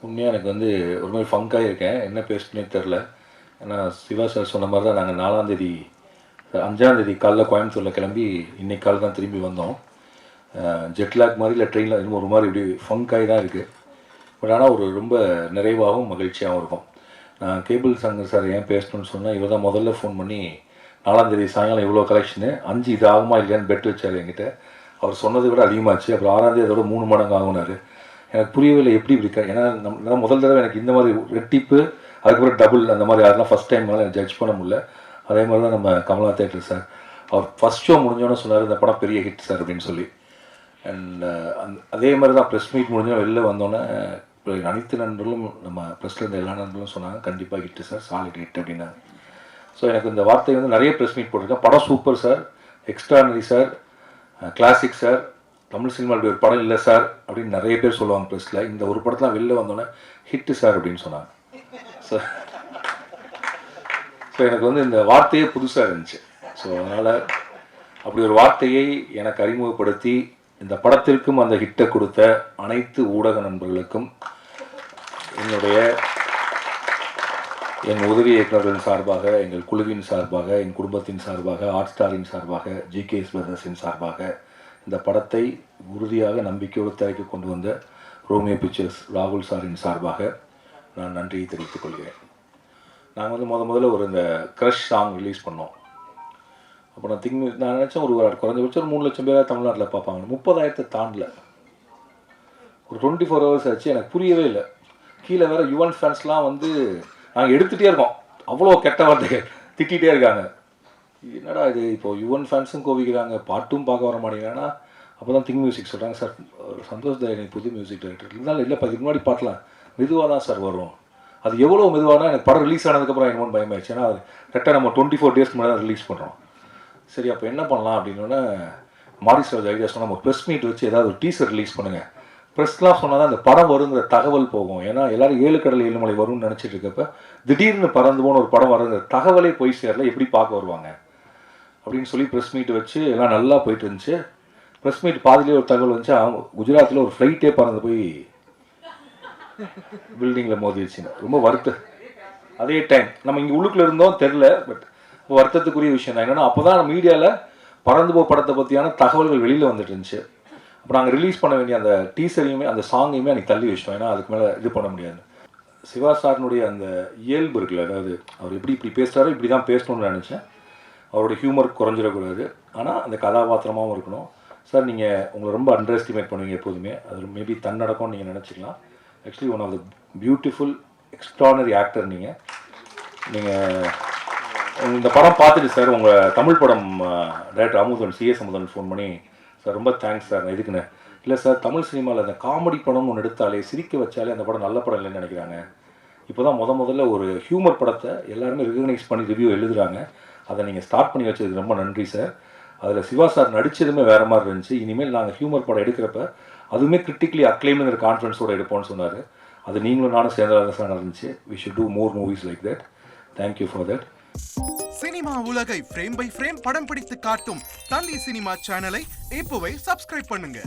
உண்மையாக எனக்கு வந்து ஒரு மாதிரி ஃபங்காக இருக்கேன். என்ன பேசுனே தெரில. ஏன்னா சிவா சார் சொன்ன மாதிரி தான் நாங்கள் 4ஆந்தேதி 5ஆந்தேதி காலைல கோயம்புத்தூரில் கிளம்பி இன்றைக்கி காலை தான் திரும்பி வந்தோம். ஜெட்லாக் மாதிரி இல்லை ட்ரெயினில் இன்னும் ஒரு மாதிரி இப்படி ஃபங்காகி தான் இருக்குது. பட் ஆனால் ஒரு ரொம்ப நிறைவாகவும் மகிழ்ச்சியாகவும் இருக்கும். நான் கேபிள் சங்கர் சார் ஏன் பேசணும்னு சொன்னால் இவர் தான் முதல்ல ஃபோன் பண்ணி 4ஆந்தேதி சாயங்காலம் இவ்வளோ கலெக்ஷனு 5 இது ஆகுமா இல்லையான்னு பெட் வச்சார் என்கிட்ட. அவர் சொன்னதை விட அதிகமாச்சு. அப்புறம் 6ஆந்தேதி அதோட 3 மடங்கு ஆகுனார். எனக்கு புரியவே இல்லை எப்படி இப்படி ஏன்னா நான் முதல் தடவை எனக்கு இந்த மாதிரி ரெட்டிப்பு அதுக்கப்புறம் டபுள் அந்த மாதிரி யாரெல்லாம் ஃபஸ்ட் டைம்னால எனக்கு ஜட்ஜ் பண்ண முடியல. அதே மாதிரி தான் நம்ம கமலா தேட்டர் சார் அவர் ஃபஸ்ட் ஷோ முடிஞ்சோன்னே சொன்னார் இந்த படம் பெரிய ஹிட் சார் அப்படின்னு சொல்லி. அண்ட் அதே மாதிரி தான் ப்ரெஸ் மீட் முடிஞ்சோம் வெளில வந்தோன்னே இப்போ அனைத்து நண்பர்களும் நம்ம ப்ரெஸ்ஸில் இருந்த எல்லா நண்பர்களும் சொன்னாங்க கண்டிப்பாக ஹிட்டு சார், சாலிட் ஹிட் அப்படின்னாங்க. ஸோ எனக்கு இந்த வார்த்தை வந்து நிறைய ப்ரெஸ் மீட் போட்டிருக்கேன். படம் super sir, extraordinary sir, classic sir, Tamil சினிமாவில் ஒரு படம் இல்லை சார் அப்படின்னு நிறைய பேர் சொல்லுவாங்க ப்ரெஸ்ஸில். இந்த ஒரு படத்தில் வெளில வந்தோன்னே ஹிட்டு சார் அப்படின்னு சொன்னாங்க. ஸோ எனக்கு வந்து இந்த வார்த்தையே புதுசாக இருந்துச்சு. ஸோ அதனால் அப்படி ஒரு வார்த்தையை எனக்கு அறிமுகப்படுத்தி இந்த படத்திற்கும் அந்த ஹிட்டை கொடுத்த அனைத்து ஊடக நண்பர்களுக்கும் என் உதவி இயக்குநர்களின் சார்பாக, எங்கள் குழுவின் சார்பாக, என் குடும்பத்தின் சார்பாக, ஹாட் ஸ்டாரின் சார்பாக, ஜிகேஎஸ் பிரதர்ஸின் சார்பாக இந்த படத்தை உறுதியாக நம்பிக்கையோடு திரைக்கு கொண்டு வந்த ரோமியோ பிக்சர்ஸ் ராகுல் சாரின் சார்பாக நான் நன்றியை தெரிவித்துக் கொள்கிறேன். நாங்கள் வந்து முதல்ல ஒரு இந்த க்ரஷ் சாங் ரிலீஸ் பண்ணோம். அப்போ நான் நினச்சேன் ஒரு குறைஞ்சபட்சம் ஒரு 3 லட்சம் பேராக தமிழ்நாட்டில் பார்ப்பாங்க. 30,000 தாண்டல. ஒரு 24 ஹவர்ஸ் ஆச்சு. எனக்கு புரியவே இல்லை. கீழே வேறு யுவன் ஃபேன்ஸ்லாம் வந்து நாங்கள் எடுத்துகிட்டே இருக்கோம். அவ்வளோ கெட்ட வார்த்தைகள் திட்டிகிட்டே இருக்காங்க. என்னடா இது இப்போது யுவன் ஃபேன்ஸும் கோவிக்கிறாங்க, பாட்டும் பார்க்க வர மாட்டேங்கிறாங்கன்னா அப்போ தான் திங்க் மியூசிக் சொல்கிறாங்க சார் சந்தோஷ் தயானி புது மியூசிக் டைரக்டர் இருந்தாலும் இல்லைப்பா இதுக்கு முன்னாடி பாட்டலாம் மெதுவாக தான் சார் வரும். அது எவ்வளோ மெதுவானா எனக்கு படம் ரிலீஸ் ஆனதுக்கப்புறம் என்னமோ பயமாயிடுச்சு. ஏன்னா அது கரெக்டாக நம்ம 24 டேஸ்க்கு முன்னாடி தான் ரிலீஸ் பண்ணுறோம். சரி அப்போ என்ன பண்ணலாம் அப்படின்னோடனே மாரிஸ் ராஜ் ஐடியா சொன்னால் நம்ம ப்ரெஸ் மீட் வச்சு ஏதாவது ஒரு டீசர் ரிலீஸ் பண்ணுங்கள். ப்ரெஸ்லாம் சொன்னால் தான் அந்த படம் வருங்கிற தகவல் போகும். ஏன்னா எல்லோரும் 7 கடல் 7 மலை வரும்னு நினச்சிட்டு இருக்கப்ப திடீர்னு பறந்து போன ஒரு படம் வருங்கிற தகவலே போய் சேரல, எப்படி பார்க்க வருவாங்க அப்படின்னு சொல்லி ப்ரெஸ் மீட் வச்சு எல்லாம் நல்லா போயிட்டு இருந்துச்சு. ப்ரெஸ் மீட் பாதிலே ஒரு தகவல் வந்துச்சு, அவங்க குஜராத்தில் ஒரு ஃப்ளைட்டே பறந்து போய் பில்டிங்கில் மோதிடுச்சுன்னு ரொம்ப வருத்தம். அதே டைம் நம்ம இங்கே உள்ளுக்குள்ளே இருந்தோம் தெரில, பட் வருத்தத்துக்குரிய விஷயம் தான். என்னென்னா அப்போ தான் மீடியாவில் பறந்து போ படத்தை பற்றியான தகவல்கள் வெளியில் வந்துட்டு இருந்துச்சு. அப்போ நாங்கள் ரிலீஸ் பண்ண வேண்டிய அந்த டீசரையுமே அந்த சாங்கையுமே அன்றைக்கி தள்ளி வச்சிட்டோம். ஏன்னா அதுக்கு மேலே இது பண்ண முடியாது. சிவா சாரினுடைய அந்த இயல்பு இருக்குல்ல, அதாவது அவர் இப்படி பேசுகிறாரோ இப்படி தான் பேசணும்னு நினச்சேன். அவருடைய ஹியூமர் குறைஞ்சிடக்கூடாது, ஆனால் அந்த கதாபாத்திரமாகவும் இருக்கணும். சார் நீங்கள் உங்களை ரொம்ப அண்டர் எஸ்டிமேட் பண்ணுவீங்க எப்போதுமே. அது மேபி தன்னடக்கம்னு நீங்கள் நினச்சிக்கலாம். Actually one of the beautiful extraordinary actor நீங்கள். இந்த படம் பார்த்துட்டு சார் உங்கள் Tamil Padam director Amudhan CS Amudhan phone பண்ணி சார் ரொம்ப தேங்க்ஸ் சார். நான் எதுக்குன்னு இல்லை சார் தமிழ் சினிமாவில் அந்த காமெடி படம் ஒன்று எடுத்தாலே சிரிக்க வச்சாலே அந்த படம் நல்ல படம் இல்லைன்னு நினைக்கிறாங்க. இப்போ தான் முதல்ல ஒரு ஹியூமர் படத்தை எல்லாருமே ரெகக்னைஸ் பண்ணி ரிவ்யூ எழுதுகிறாங்க. அதை நீங்கள் ஸ்டார்ட் பண்ணி வச்சதுக்கு ரொம்ப நன்றி சார். அதில் சிவா சார் நடித்ததுமே வேறு மாதிரி இருந்துச்சு. இனிமேல் நாங்கள் ஹியூமர் படம் எடுக்கிறப்ப அதுவுமே கிரிட்டிக்கலி அக்ளைம்ங்கிற கான்ஃபிடன்ஸோடு எடுப்போம்னு சொன்னார். அது நீங்களும் நானும் சேர்ந்ததாக சார் நடந்துச்சு. We should do more movies like that. Thank you for that. Cinema உலகை ஃப்ரேம் பை ஃப்ரேம் படம் பிடித்து காட்டும் தந்தி சினிமா சேனலை இப்போவே சப்ஸ்கிரைப் பண்ணுங்க.